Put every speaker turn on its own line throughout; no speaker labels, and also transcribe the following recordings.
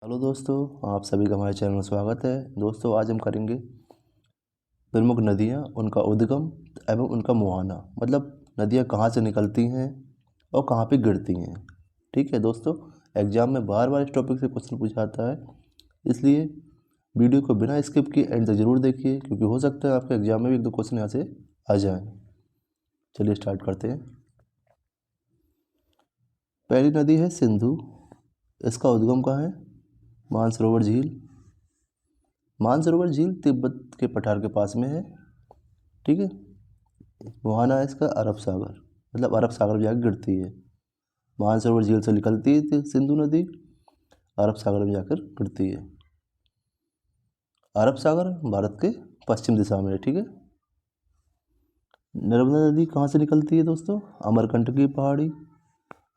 Hello दोस्तों, आप सभी का हमारे चैनल में स्वागत है। दोस्तों, आज हम करेंगे प्रमुख नदियाँ, उनका उद्गम एवं उनका मुहाना, मतलब नदियाँ कहाँ से निकलती हैं और कहाँ पे गिरती हैं। ठीक है दोस्तों, एग्जाम में बार बार इस टॉपिक से क्वेश्चन पूछा जाता है, इसलिए वीडियो को बिना स्किप किए एंड तक जरूर देखिए, क्योंकि हो सकता है आपके एग्जाम में भी एक दो क्वेश्चन यहाँ से आ जाएँ। चलिए स्टार्ट करते हैं। पहली नदी है सिंधु। इसका उद्गम कहाँ है? मानसरोवर झील। मानसरोवर झील तिब्बत के पठार के पास में है। ठीक है। मुहाना है इसका अरब सागर, मतलब अरब सागर में जाकर गिरती है। मानसरोवर झील से निकलती है सिंधु नदी, अरब सागर में जाकर गिरती है। अरब सागर भारत के पश्चिम दिशा में है। ठीक है। नर्मदा नदी कहाँ से निकलती है दोस्तों? अमरकंटक की पहाड़ी।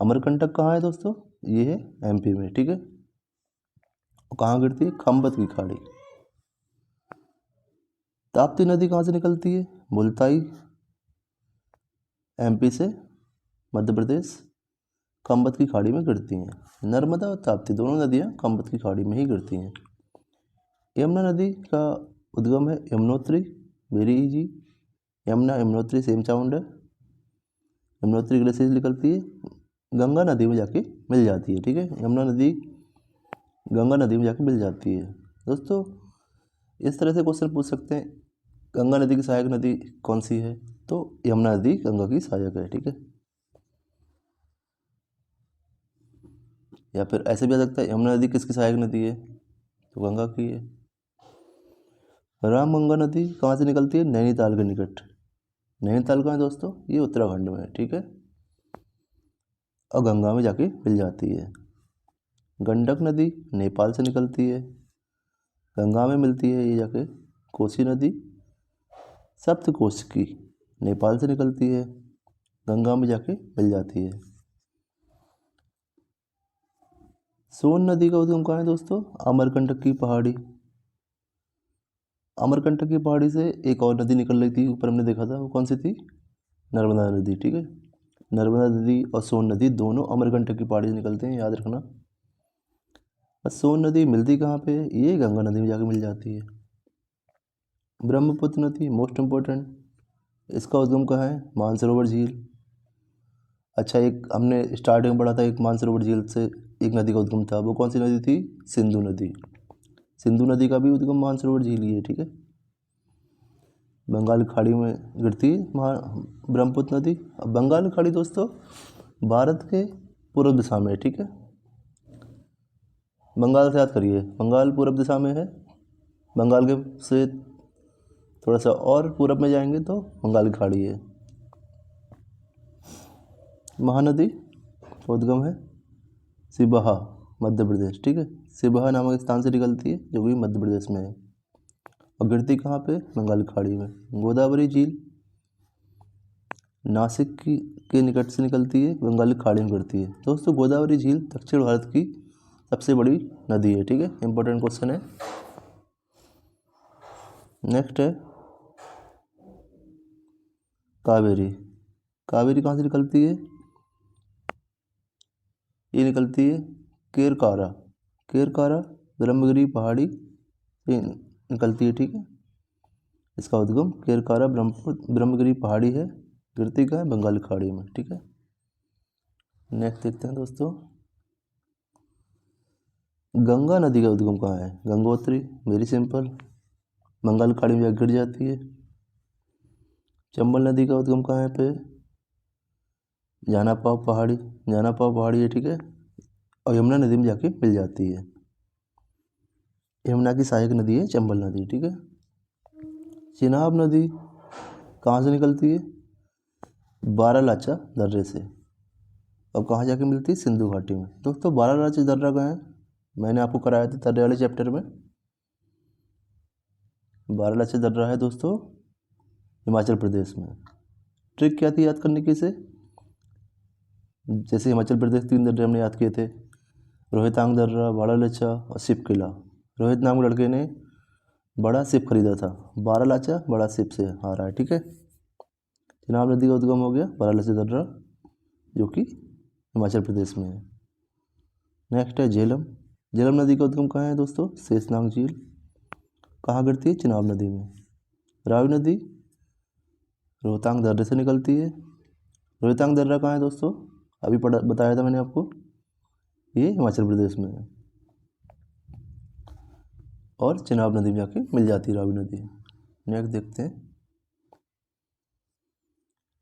अमरकंटक कहाँ है दोस्तों? ये है एमपी में। ठीक है। कहाँ गिरती है? खम्बत की खाड़ी। ताप्ती नदी कहाँ से निकलती है? मुल्ताई, एमपी से मध्य प्रदेश, खम्बत की खाड़ी में गिरती हैं। नर्मदा और ताप्ती दोनों नदियाँ खम्बत की खाड़ी में ही गिरती हैं। यमुना नदी का उद्गम है Yamunotri, very easy. Yamuna Yamunotri same sound है। यमुनोत्री ग्लेशियर से निकलती है, गंगा नदी में जाके मिल जाती है। ठीक है। यमुना नदी गंगा नदी में जाके मिल जाती है। दोस्तों, इस तरह से क्वेश्चन पूछ सकते हैं, गंगा नदी की सहायक नदी कौन सी है? तो यमुना नदी गंगा की सहायक है। ठीक है। या फिर ऐसे भी आ सकता है, यमुना नदी किसकी सहायक नदी है? तो गंगा की है। रामगंगा नदी कहाँ से निकलती है? नैनीताल के निकट। नैनीताल कहाँ है दोस्तों? ये उत्तराखंड में है। ठीक है। और गंगा में जाके मिल जाती है। गंडक नदी नेपाल से निकलती है, गंगा में मिलती है ये जाके। कोसी नदी सप्तकोशी, नेपाल से निकलती है, गंगा में जाके मिल जाती है। सोन नदी का उद्गम कहाँ है दोस्तों? अमरकंटक की पहाड़ी। अमरकंटक की पहाड़ी से एक और नदी निकल रही थी, ऊपर हमने देखा था, वो कौन सी थी? नर्मदा नदी। ठीक है। नर्मदा नदी और सोन नदी दोनों अमरकंटक की पहाड़ी से निकलते हैं, याद रखना। और सोन नदी मिलती कहाँ पे? ये गंगा नदी में जाकर मिल जाती है। ब्रह्मपुत्र नदी मोस्ट इम्पोर्टेंट, इसका उद्गम कहाँ है? मानसरोवर झील। अच्छा, एक हमने स्टार्टिंग में पढ़ा था, एक मानसरोवर झील से एक नदी का उद्गम था, वो कौन सी नदी थी? सिंधु नदी। सिंधु नदी का भी उद्गम मानसरोवर झील ही है। ठीक है। बंगाल की खाड़ी में गिरती है ब्रह्मपुत्र नदी। अब बंगाल की खाड़ी दोस्तों भारत के पूर्व दिशा में है। ठीक है। बंगाल से याद करिए, बंगाल पूर्व दिशा में है। बंगाल के से थोड़ा सा और पूरब में जाएंगे तो बंगाल की खाड़ी है। महानदी का उद्गम है सिबहा, मध्य प्रदेश। ठीक है। सिबहा नामक स्थान से निकलती है, जो भी मध्य प्रदेश में है, और गिरती कहाँ पे? बंगाल की खाड़ी में। गोदावरी झील नासिक के निकट से निकलती है, बंगाल की खाड़ी में गिरती है। दोस्तों, गोदावरी झील दक्षिण भारत की सबसे बड़ी नदी है। ठीक है। इंपॉर्टेंट क्वेश्चन है। नेक्स्ट है कावेरी। कावेरी कहाँ से निकलती है? ये निकलती है केरकारा। केरकारा ब्रह्मगिरी पहाड़ी से निकलती है। ठीक है। इसका उद्गम केरकारा ब्रह्मगिरी पहाड़ी है, गिरती का है बंगाल की खाड़ी में। ठीक है। नेक्स्ट देखते हैं दोस्तों, गंगा नदी का उद्गम कहाँ है? गंगोत्री, वेरी सिंपल, बंगाल की खाड़ी में गिर जाती है। चंबल नदी का उद्गम कहाँ है पे? जानापाव पहाड़ी, जानापाव पहाड़ी है। ठीक है। और यमुना नदी में जाके मिल जाती है। यमुना की सहायक नदी है चंबल नदी। ठीक है। चिनाब नदी कहाँ से निकलती है? बारालाचा दर्रे से, और कहाँ जाके मिलती है? सिंधु घाटी में। दोस्तों, बारालाचा दर्रा कहाँ है? मैंने आपको कराया था दर्रे वाले चैप्टर में। बारालाचा दर्रा है दोस्तों हिमाचल प्रदेश में। ट्रिक क्या थी याद करने की इसे? जैसे हिमाचल प्रदेश 3 दर्रे हमने याद किए थे, रोहतांग दर्रा, बारालाचा और शिप किला। रोहित नाम के लड़के ने बड़ा शिप खरीदा था, बारालाचा बड़ा शिप से हारा है। ठीक है। चिनाब नदी का उद्गम हो गया बारालाचा दर्रा, जो कि हिमाचल प्रदेश में है। नेक्स्ट है झेलम। झेलम नदी का उद्गम कहाँ है दोस्तों? शेषनाग झील। कहाँ गिरती है? चिनाब नदी में। रावी नदी रोहतांग दर्रे से निकलती है। रोहतांग दर्रा कहाँ है दोस्तों? अभी बताया था मैंने आपको, ये हिमाचल प्रदेश में है। और चिनाब नदी में जाके मिल जाती है रावी नदी। नेक्स्ट देखते हैं,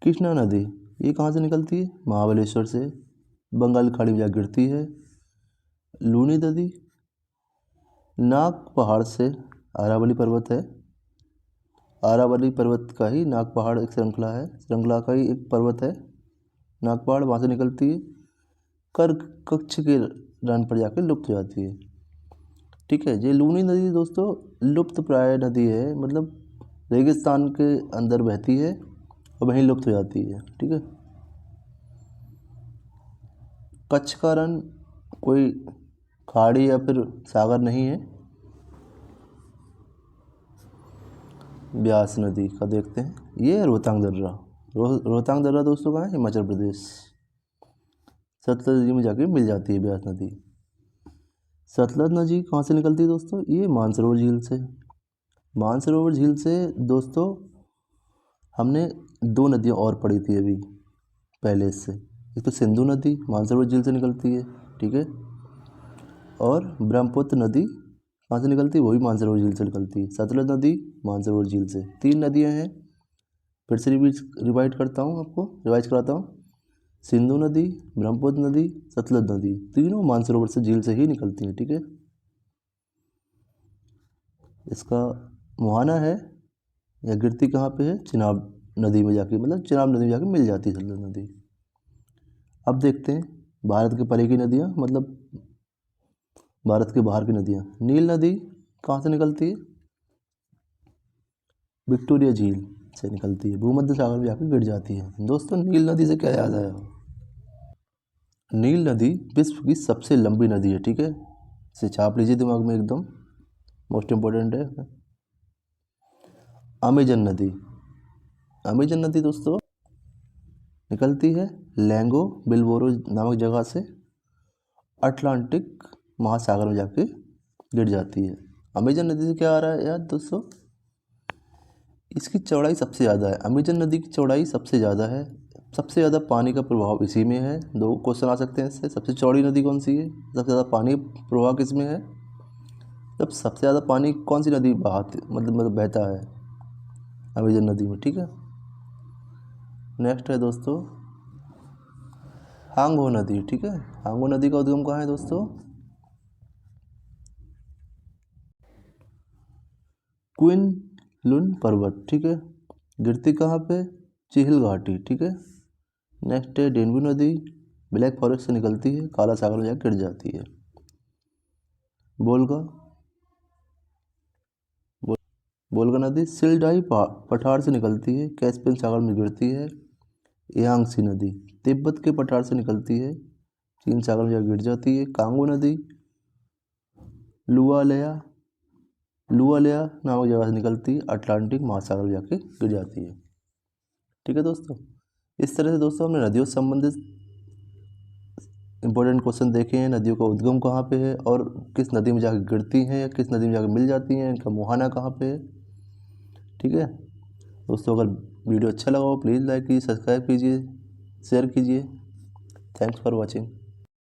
कृष्णा नदी ये कहाँ से निकलती है? महाबलेश्वर से, बंगाल की खाड़ी में जाकर गिरती है। लूनी नदी नाग पहाड़ से, अरावली पर्वत है, अरावली पर्वत का ही नाग पहाड़ एक श्रृंखला है, श्रृंखला का ही एक पर्वत है नाग पहाड़, वहाँ से निकलती है। कर्क कक्ष के रन पर जाकर लुप्त हो जाती है। ठीक है, ये लूनी नदी दोस्तों लुप्त प्राय नदी है, मतलब रेगिस्तान के अंदर बहती है और वहीं लुप्त हो जाती है। ठीक है, कच्छ का रन कोई खाड़ी या फिर सागर नहीं है। ब्यास नदी का देखते हैं, ये है रोहतांग दर्रा। रोहतांग दर्रा दोस्तों कहाँ है? हिमाचल प्रदेश। सतलज नदी में जाके मिल जाती है ब्यास नदी। सतलज नदी कहाँ से निकलती है दोस्तों? ये मानसरोवर झील से। मानसरोवर झील से दोस्तों हमने दो नदियाँ और पढ़ी थी अभी पहले इससे, एक तो सिंधु नदी मानसरोवर झील से निकलती है। ठीक है, और ब्रह्मपुत्र नदी कहाँ से निकलती है? वही मानसरोवर झील से निकलती है। सतलज नदी मानसरोवर झील से। तीन नदियाँ हैं, फिर से रिवाइज कराता हूँ। सिंधु नदी, ब्रह्मपुत्र नदी, सतलज नदी, तीनों मानसरोवर से झील से ही निकलती हैं। ठीक है, इसका मुहाना है या गिरती कहाँ पे है? चिनाब नदी में जाके, मतलब चिनाब नदी में जाके मिल जाती है सतलज नदी। अब देखते हैं भारत के परे की नदियाँ, मतलब भारत के बाहर की नदियाँ। नील नदी कहाँ से निकलती है? विक्टोरिया झील से निकलती है, भूमध्य सागर में जाकर गिर जाती है। दोस्तों नील नदी से क्या याद आया? नील नदी विश्व की सबसे लंबी नदी है। ठीक है, इसे छाप लीजिए दिमाग में, एकदम मोस्ट इम्पोर्टेंट है। अमेजन नदी, अमेजन नदी दोस्तों निकलती है लैंगो बिलबोरो नामक जगह से, अटलांटिक महासागर में जाके गिर जाती है। अमेजन नदी से क्या आ रहा है याद दोस्तों? इसकी चौड़ाई सबसे ज़्यादा है। अमेजन नदी की चौड़ाई सबसे ज़्यादा है, सबसे ज़्यादा पानी का प्रभाव इसी में है। दो क्वेश्चन आ सकते हैं इससे, सबसे चौड़ी नदी कौन सी है, सबसे ज़्यादा पानी प्रभाव किस में है, तब सबसे ज़्यादा पानी कौन सी नदी मतलब बहता है? अमेजन नदी में। ठीक है, नेक्स्ट है दोस्तों हांगो नदी। ठीक है, हांगो नदी का उद्गम कहाँ है दोस्तों? क्विनलुन पर्वत। ठीक है, गिरती कहाँ पे? चिहिल घाटी। ठीक है, नेक्स्ट है डेनबू नदी, ब्लैक फॉरेस्ट से निकलती है, काला सागर में जाकर गिर जाती है। बोलगा नदी सिलडाई पठार से निकलती है, कैस्पियन सागर में गिरती है। यांगसी नदी तिब्बत के पठार से निकलती है, चीन सागर में जाकर गिर जाती है। कांगो नदी लुआलया नामक जगह से निकलती है, अटलांटिक महासागर में जाके गिर जाती है। ठीक है दोस्तों, इस तरह से दोस्तों हमने नदियों से संबंधित इंपॉर्टेंट क्वेश्चन देखे हैं। नदियों का उद्गम कहाँ पे है और किस नदी में जाकर गिरती हैं या किस नदी में जाकर मिल जाती हैं, इनका मुहाना कहाँ पे है। ठीक है दोस्तों, अगर वीडियो अच्छा लगा हो प्लीज़ लाइक कीजिए, सब्सक्राइब कीजिए, शेयर कीजिए। Thanks for watching.